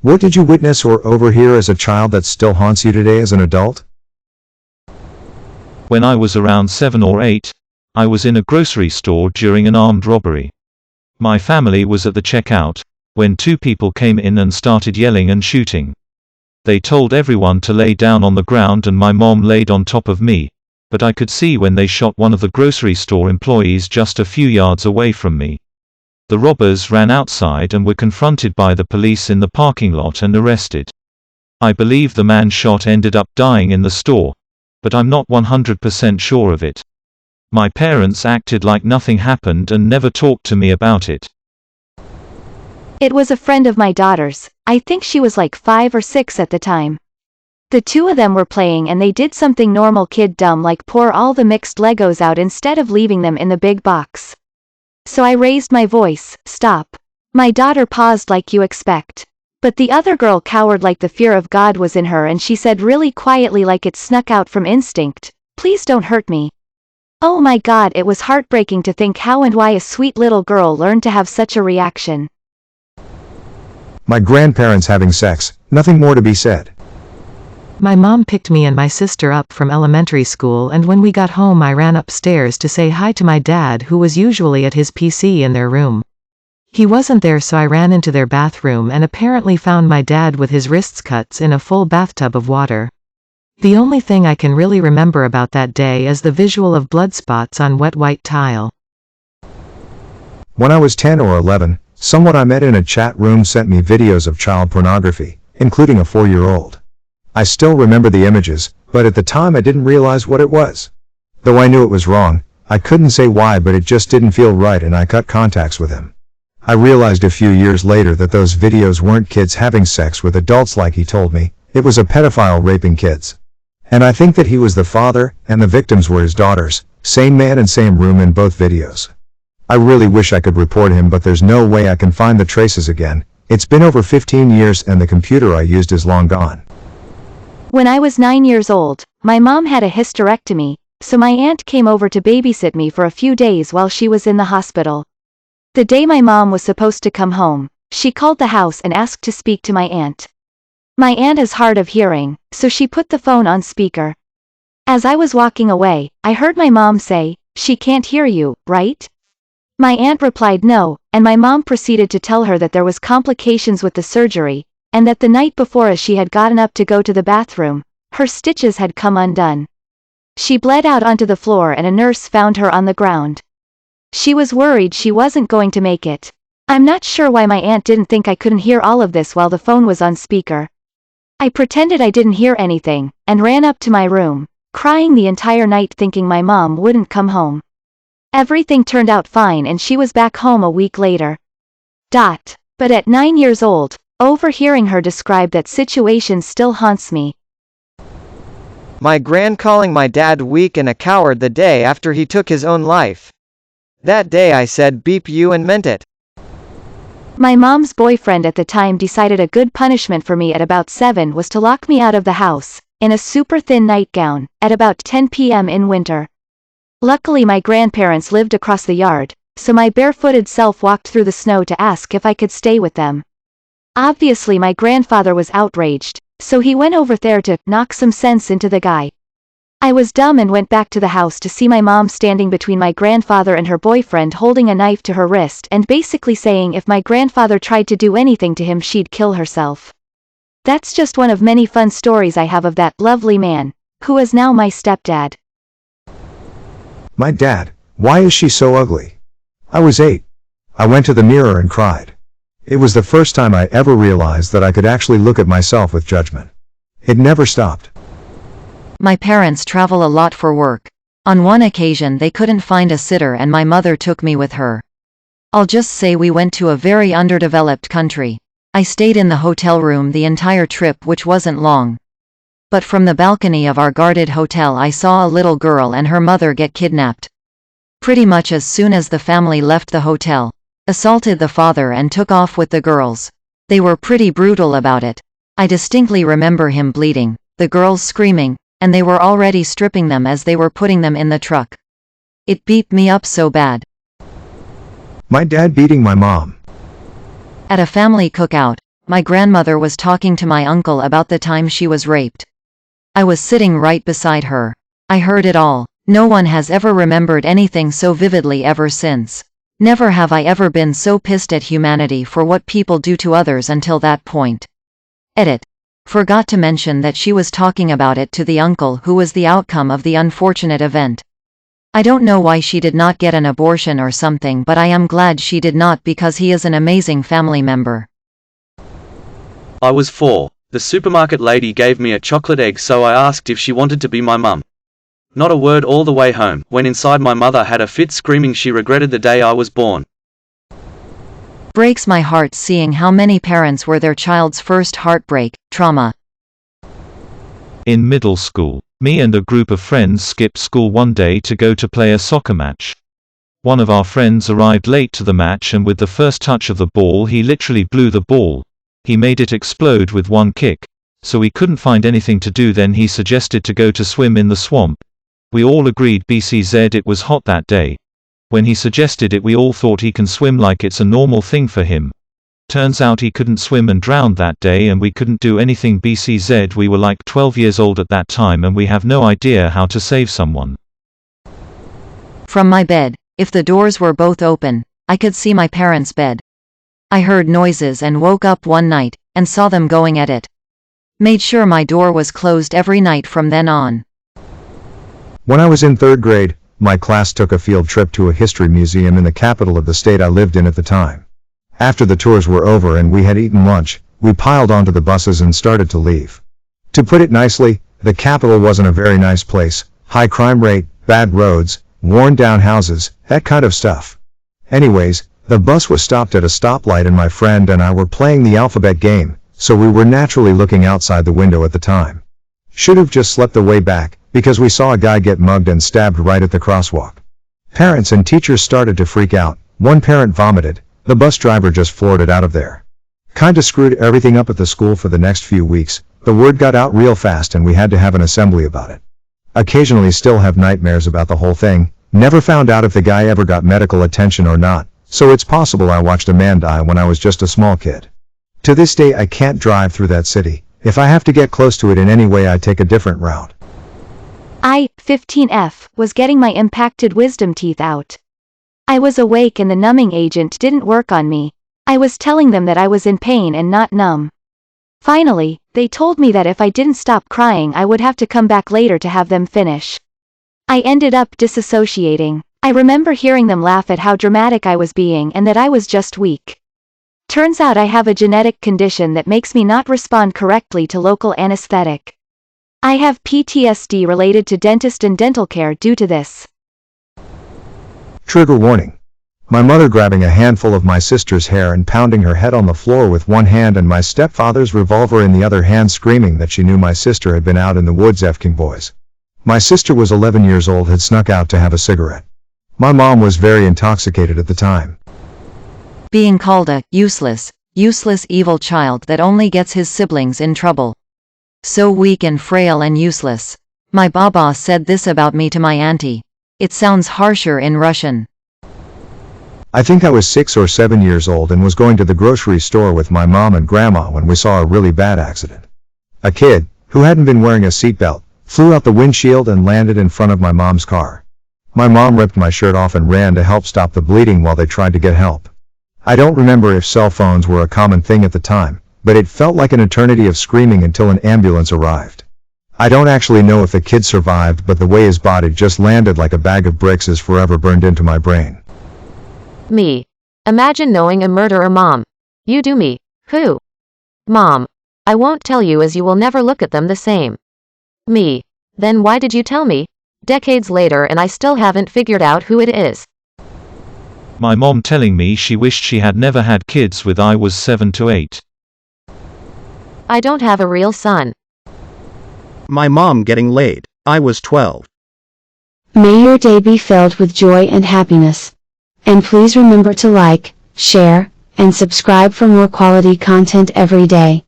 What did you witness or overhear as a child that still haunts you today as an adult? When I was around 7 or 8, I was in a grocery store during an armed robbery. My family was at the checkout, when two people came in and started yelling and shooting. They told everyone to lay down on the ground and my mom laid on top of me, but I could see when they shot one of the grocery store employees just a few yards away from me. The robbers ran outside and were confronted by the police in the parking lot and arrested. I believe the man shot ended up dying in the store, but I'm not 100% sure of it. My parents acted like nothing happened and never talked to me about it. It was a friend of my daughter's. I think she was like 5 or 6 at the time. The two of them were playing and they did something normal kid dumb like pour all the mixed Legos out instead of leaving them in the big box. So I raised my voice, "Stop." My daughter paused like you expect. But the other girl cowered like the fear of God was in her and she said really quietly like it snuck out from instinct, "Please don't hurt me." Oh my God, it was heartbreaking to think how and why a sweet little girl learned to have such a reaction. My grandparents having sex, nothing more to be said. My mom picked me and my sister up from elementary school and when we got home I ran upstairs to say hi to my dad who was usually at his PC in their room. He wasn't there so I ran into their bathroom and apparently found my dad with his wrists cut in a full bathtub of water. The only thing I can really remember about that day is the visual of blood spots on wet white tile. When I was 10 or 11, someone I met in a chat room sent me videos of child pornography, including a 4-year-old. I still remember the images, but at the time I didn't realize what it was. Though I knew it was wrong, I couldn't say why, but it just didn't feel right and I cut contacts with him. I realized a few years later that those videos weren't kids having sex with adults like he told me, it was a pedophile raping kids. And I think that he was the father, and the victims were his daughters, same man and same room in both videos. I really wish I could report him, but there's no way I can find the traces again. It's been over 15 years and the computer I used is long gone. When I was 9 years old, my mom had a hysterectomy, so my aunt came over to babysit me for a few days while she was in the hospital. The day my mom was supposed to come home, she called the house and asked to speak to my aunt. My aunt is hard of hearing, so she put the phone on speaker. As I was walking away, I heard my mom say, "She can't hear you, right?" My aunt replied no, and my mom proceeded to tell her that there was complications with the surgery, and that the night before as she had gotten up to go to the bathroom, her stitches had come undone. She bled out onto the floor and a nurse found her on the ground. She was worried she wasn't going to make it. I'm not sure why my aunt didn't think I couldn't hear all of this while the phone was on speaker. I pretended I didn't hear anything, and ran up to my room, crying the entire night thinking my mom wouldn't come home. Everything turned out fine and she was back home a week later. But at 9 years old, overhearing her describe that situation still haunts me. My gran calling my dad weak and a coward the day after he took his own life. That day I said beep you and meant it. My mom's boyfriend at the time decided a good punishment for me at about 7 was to lock me out of the house, in a super thin nightgown, at about 10 p.m. in winter. Luckily my grandparents lived across the yard, so my barefooted self walked through the snow to ask if I could stay with them. Obviously my grandfather was outraged, so he went over there to knock some sense into the guy. I was dumb and went back to the house to see my mom standing between my grandfather and her boyfriend holding a knife to her wrist and basically saying if my grandfather tried to do anything to him she'd kill herself. That's just one of many fun stories I have of that lovely man, who is now my stepdad. My dad, why is she so ugly? I was 8. I went to the mirror and cried. It was the first time I ever realized that I could actually look at myself with judgment. It never stopped. My parents travel a lot for work. On one occasion they couldn't find a sitter and my mother took me with her. I'll just say we went to a very underdeveloped country. I stayed in the hotel room the entire trip, which wasn't long. But from the balcony of our guarded hotel I saw a little girl and her mother get kidnapped. Pretty much as soon as the family left the hotel, assaulted the father and took off with the girls. They were pretty brutal about it. I distinctly remember him bleeding, the girls screaming, and they were already stripping them as they were putting them in the truck. It beat me up so bad. My dad beating my mom. At a family cookout, My grandmother was talking to my uncle about the time she was raped. I was sitting right beside her. I heard it all. No one has ever remembered anything so vividly ever since. Never have I ever been so pissed at humanity for what people do to others until that point. Edit. Forgot to mention that she was talking about it to the uncle who was the outcome of the unfortunate event. I don't know why she did not get an abortion or something, but I am glad she did not because he is an amazing family member. I was 4. The supermarket lady gave me a chocolate egg, so I asked if she wanted to be my mum. Not a word all the way home. When inside, my mother had a fit screaming she regretted the day I was born. Breaks my heart seeing how many parents were their child's first heartbreak, trauma. In middle school, me and a group of friends skipped school one day to go to play a soccer match. One of our friends arrived late to the match, and with the first touch of the ball he literally blew the ball. He made it explode with one kick. So we couldn't find anything to do. Then he suggested to go to swim in the swamp. We all agreed BCZ it was hot that day. When he suggested it, we all thought he can swim like it's a normal thing for him. Turns out he couldn't swim and drowned that day, and we couldn't do anything. BCZ we were like 12 years old at that time and we have no idea how to save someone. From my bed, if the doors were both open, I could see my parents' bed. I heard noises and woke up one night, and saw them going at it. Made sure my door was closed every night from then on. When I was in 3rd grade, my class took a field trip to a history museum in the capital of the state I lived in at the time. After the tours were over and we had eaten lunch, we piled onto the buses and started to leave. To put it nicely, the capital wasn't a very nice place. High crime rate, bad roads, worn down houses, that kind of stuff. Anyways, the bus was stopped at a stoplight and my friend and I were playing the alphabet game, so we were naturally looking outside the window at the time. Should have just slept the way back, because we saw a guy get mugged and stabbed right at the crosswalk. Parents and teachers started to freak out. One parent vomited. The bus driver just floored it out of there. Kinda screwed everything up at the school for the next few weeks. The word got out real fast and we had to have an assembly about it. Occasionally still have nightmares about the whole thing. Never found out if the guy ever got medical attention or not, so it's possible I watched a man die when I was just a small kid. To this day I can't drive through that city. If I have to get close to it in any way I take a different route. I, 15F, was getting my impacted wisdom teeth out. I was awake and the numbing agent didn't work on me. I was telling them that I was in pain and not numb. Finally, they told me that if I didn't stop crying I would have to come back later to have them finish. I ended up disassociating. I remember hearing them laugh at how dramatic I was being and that I was just weak. Turns out I have a genetic condition that makes me not respond correctly to local anesthetic. I have PTSD related to dentist and dental care due to this. Trigger warning. My mother grabbing a handful of my sister's hair and pounding her head on the floor with one hand and my stepfather's revolver in the other hand, screaming that she knew my sister had been out in the woods f***ing boys. My sister was 11 years old, had snuck out to have a cigarette. My mom was very intoxicated at the time. Being called a useless evil child that only gets his siblings in trouble. So weak and frail and useless. My baba said this about me to my auntie. It sounds harsher in Russian. I think I was 6 or 7 years old and was going to the grocery store with my mom and grandma when we saw a really bad accident. A kid, who hadn't been wearing a seatbelt, flew out the windshield and landed in front of my mom's car. My mom ripped my shirt off and ran to help stop the bleeding while they tried to get help. I don't remember if cell phones were a common thing at the time, but it felt like an eternity of screaming until an ambulance arrived. I don't actually know if the kid survived, but the way his body just landed like a bag of bricks is forever burned into my brain. Me. Imagine knowing a murderer mom. You do me. Who? Mom. I won't tell you as you will never look at them the same. Me. Then why did you tell me? Decades later and I still haven't figured out who it is. My mom telling me she wished she had never had kids with I was 7 to 8. I don't have a real son. My mom getting laid. I was 12. May your day be filled with joy and happiness. And please remember to like, share, and subscribe for more quality content every day.